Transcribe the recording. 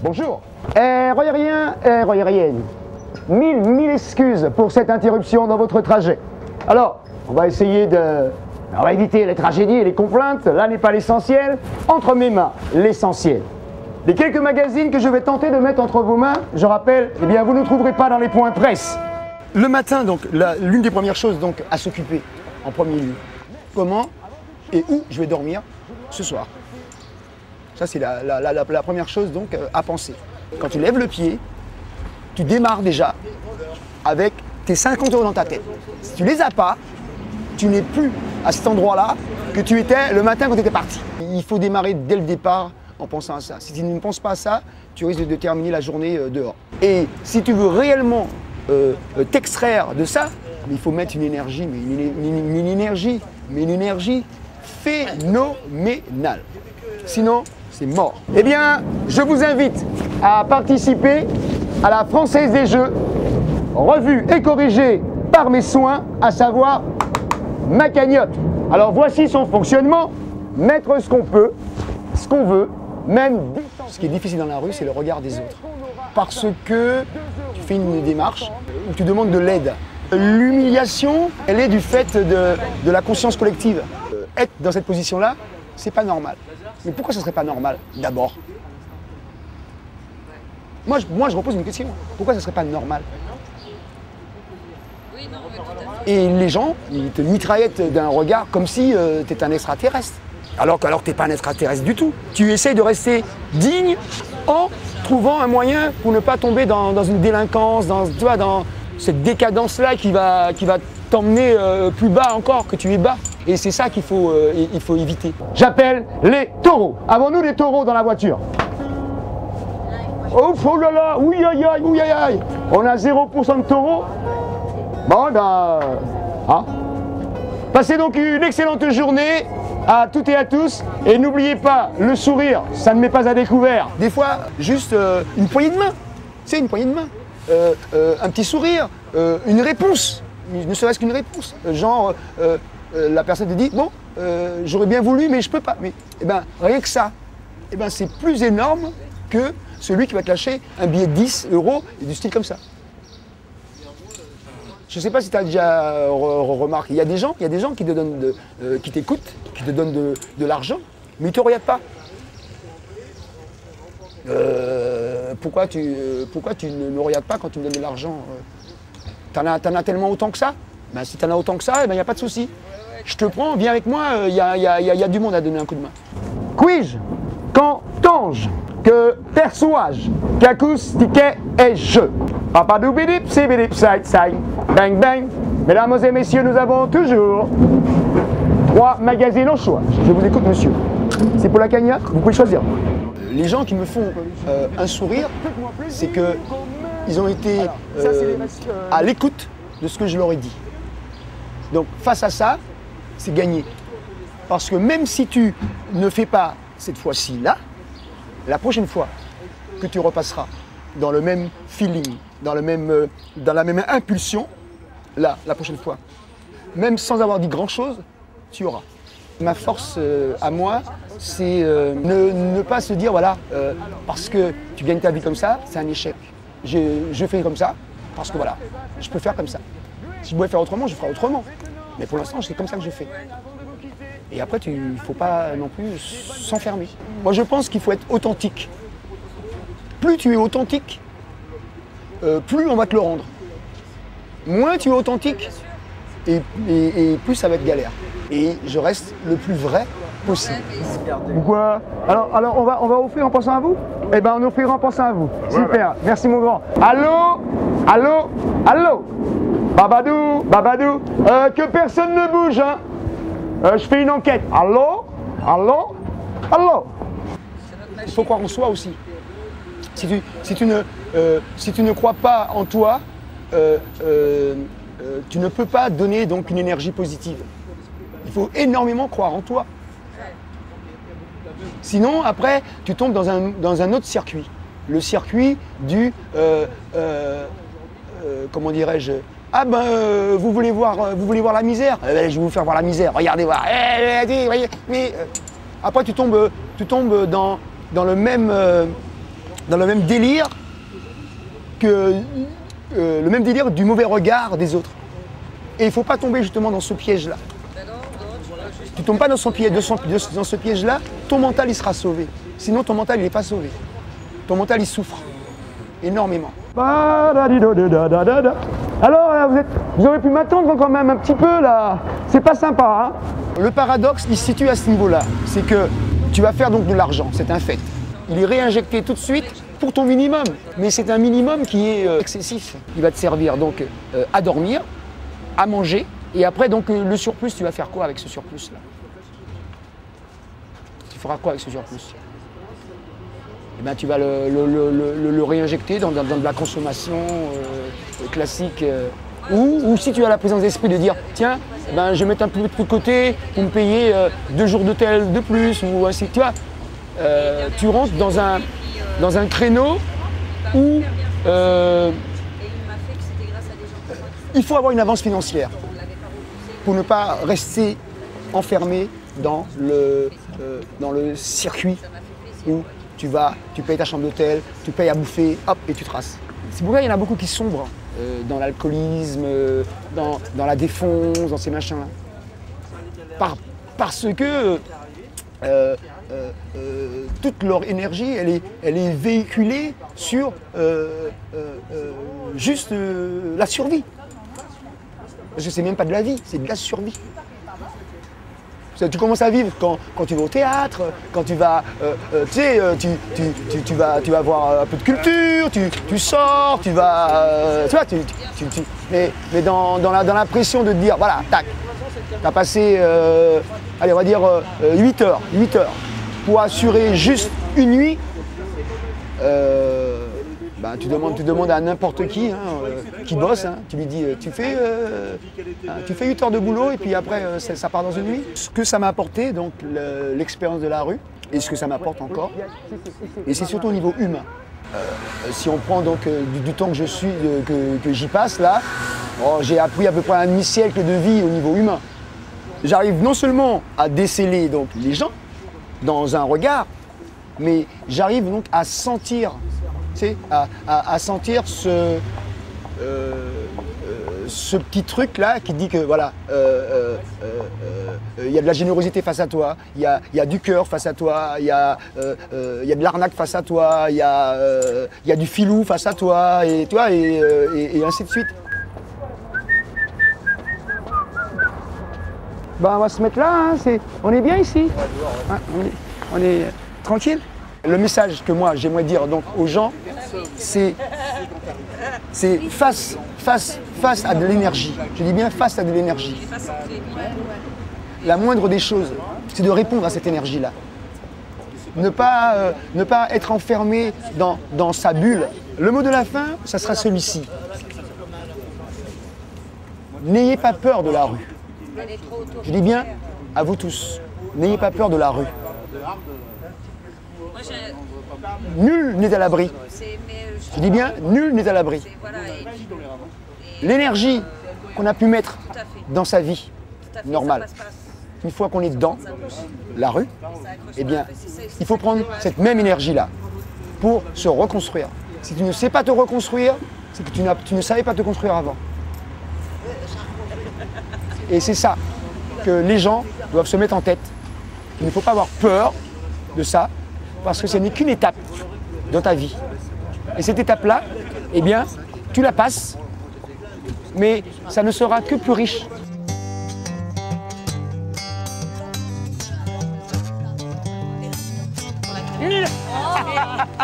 Bonjour. Royérien, royérienne, mille excuses pour cette interruption dans votre trajet. Alors, on va essayer de... On va éviter les tragédies et les complaintes, là n'est pas l'essentiel. Entre mes mains, l'essentiel. Les quelques magazines que je vais tenter de mettre entre vos mains, je rappelle, eh bien vous ne trouverez pas dans les points presse. Le matin, donc, l'une des premières choses donc, à s'occuper en premier lieu, comment et où je vais dormir ce soir. Ça, c'est la première chose donc, à penser. Quand tu lèves le pied, tu démarres déjà avec tes 50 € dans ta tête. Si tu les as pas, tu n'es plus à cet endroit-là que tu étais le matin quand tu étais parti. Il faut démarrer dès le départ en pensant à ça. Si tu ne penses pas à ça, tu risques de terminer la journée dehors. Et si tu veux réellement t'extraire de ça, il faut mettre une énergie, mais une énergie phénoménale. Sinon, c'est mort. Eh bien, je vous invite à participer à la Française des Jeux, revue et corrigée par mes soins, à savoir ma cagnotte. Alors voici son fonctionnement, mettre ce qu'on peut, ce qu'on veut, même... Ce qui est difficile dans la rue, c'est le regard des autres. Parce que tu fais une démarche où tu demandes de l'aide. L'humiliation, elle est du fait de la conscience collective. Être dans cette position-là, c'est pas normal. Mais pourquoi ça serait pas normal, d'abord? Moi, je repose une question. Pourquoi ça serait pas normal? Et les gens, ils te mitraillettent d'un regard comme si tu étais un extraterrestre. Alors que tu n'es pas un extraterrestre du tout. Tu essayes de rester digne en trouvant un moyen pour ne pas tomber dans une délinquance, dans cette décadence-là qui va t'emmener plus bas encore que tu es bas. Et c'est ça qu'il faut éviter. J'appelle les taureaux. Avons-nous des taureaux dans la voiture? Oh là là, oui aïe aïe, oui aïe aïe. On a 0% de taureaux. Bon, ben... Hein. Passez donc une excellente journée à toutes et à tous. Et n'oubliez pas, le sourire, ça ne met pas à découvert. Des fois, juste une poignée de main. Tu sais, une poignée de main. Un petit sourire, une réponse. Ne serait-ce qu'une réponse. Genre, la personne te dit, bon, j'aurais bien voulu, mais je peux pas. Mais, eh ben, rien que ça, eh ben, c'est plus énorme que celui qui va te lâcher un billet de 10 € et du style comme ça. Je ne sais pas si tu as déjà remarqué, il y a des gens qui te donnent qui t'écoutent, qui te donnent de l'argent, mais ils ne te regardent pas. Pourquoi tu ne me regardes pas quand tu me donnes de l'argent? T'en as tellement autant que ça? Ben, si tu en as autant que ça, il n'y a pas de souci. Je te prends, viens avec moi, il y a du monde à donner un coup de main. Quij, qu'entends-je, que perçois-je, qu'acoustiquais ai-je? Papadoubidip, sibidip, side, side, bang, bang. Mesdames et messieurs, nous avons toujours 3 magazines au choix. Je vous écoute, monsieur. C'est pour la cagnotte, vous pouvez choisir. Les gens qui me font un sourire, c'est qu'ils ont été à l'écoute de ce que je leur ai dit. Donc face à ça, c'est gagné. Parce que même si tu ne fais pas cette fois-ci là, la prochaine fois que tu repasseras dans le même feeling, dans la même impulsion, là, la prochaine fois, même sans avoir dit grand-chose, tu auras. Ma force à moi, c'est ne pas se dire, voilà, parce que tu gagnes ta vie comme ça, c'est un échec. Je fais comme ça, parce que voilà, je peux faire comme ça. Si je pouvais faire autrement, je ferais autrement. Mais pour l'instant, c'est comme ça que je fais. Et après, il ne faut pas non plus s'enfermer. Moi, je pense qu'il faut être authentique. Plus tu es authentique, plus on va te le rendre. Moins tu es authentique, et plus ça va être galère. Et je reste le plus vrai possible. Pourquoi? Alors on va offrir en pensant à vous? Eh bien, on offrira en pensant à vous. Super, merci mon grand. Allô? Allô? Allô? Babadou, Babadou, que personne ne bouge, hein. Je fais une enquête. Allô? Allô? Allô? Il faut croire en soi aussi. Si tu ne crois pas en toi, tu ne peux pas donner donc une énergie positive. Il faut énormément croire en toi. Sinon, après, tu tombes dans un autre circuit. Le circuit du, comment dirais-je, ah ben, vous voulez voir la misère? Je vais vous faire voir la misère, regardez voir. Mais après, tu tombes dans le même dans le même délire que le même délire du mauvais regard des autres. Et il ne faut pas tomber justement dans ce piège-là. Tu ne tombes pas dans ce piège-là, ton mental il sera sauvé. Sinon ton mental il n'est pas sauvé. Ton mental il souffre énormément. Alors là, vous aurez pu m'attendre quand même un petit peu là. C'est pas sympa. Hein. Le paradoxe il se situe à ce niveau-là. C'est que tu vas faire donc de l'argent, c'est un fait. Il est réinjecté tout de suite pour ton minimum. Mais c'est un minimum qui est excessif. Il va te servir donc à dormir, à manger. Et après, donc, le surplus, tu vas faire quoi avec ce surplus-là? Tu feras quoi avec ce surplus? Eh bien, tu vas le réinjecter dans de la consommation classique. Ou si tu as la présence d'esprit de dire, tiens, ben, je vais mettre un peu de côté pour me payer 2 jours d'hôtel de plus. Ou ainsi, tu vois, tu rentres dans un créneau où il faut avoir une avance financière pour ne pas rester enfermé dans le circuit où tu payes ta chambre d'hôtel, tu payes à bouffer, hop, et tu traces. C'est pour ça qu'il y en a beaucoup qui sombrent dans l'alcoolisme, dans la défonce, dans ces machins-là. Parce que toute leur énergie, elle est véhiculée sur juste la survie. Parce que c'est même pas de la vie, c'est de la survie. Tu commences à vivre quand tu vas au théâtre, quand tu vas, tu vas voir un peu de culture, tu sors, tu vas, mais dans la pression de te dire, voilà, tac, tu as passé, allez, on va dire 8 heures pour assurer juste une nuit. Ben, tu demandes à n'importe qui bosse, hein, tu lui dis tu fais 8 heures de boulot et puis après ça part dans une nuit. Ce que ça m'a apporté, donc l'expérience de la rue, et ce que ça m'apporte encore, et c'est surtout au niveau humain. Si on prend donc du temps que j'y passe là, j'ai appris à peu près un demi-siècle de vie au niveau humain. J'arrive non seulement à déceler donc les gens dans un regard, mais j'arrive donc à sentir. À sentir ce petit truc là qui dit que voilà, y a de la générosité face à toi, il y a du cœur face à toi, il y a de l'arnaque face à toi, il y a du filou face à toi, et ainsi de suite. Ben, on va se mettre là, hein, on est bien ici, hein, on est tranquille. Le message que moi j'aimerais dire donc aux gens, c'est face à de l'énergie. Je dis bien face à de l'énergie. La moindre des choses, c'est de répondre à cette énergie-là. Ne pas être enfermé dans sa bulle. Le mot de la fin, ça sera celui-ci. N'ayez pas peur de la rue. Je dis bien à vous tous, n'ayez pas peur de la rue. Nul n'est à l'abri. Je dis bien, nul n'est à l'abri. L'énergie qu'on a pu mettre dans sa vie normale, une fois qu'on est dans la rue, eh bien, il faut prendre cette même énergie-là pour se reconstruire. Si tu ne sais pas te reconstruire, c'est que tu ne savais pas te construire avant. Et c'est ça que les gens doivent se mettre en tête. Il ne faut pas avoir peur de ça, parce que ce n'est qu'une étape dans ta vie. Et cette étape-là, eh bien, tu la passes, mais ça ne sera que plus riche. Oh,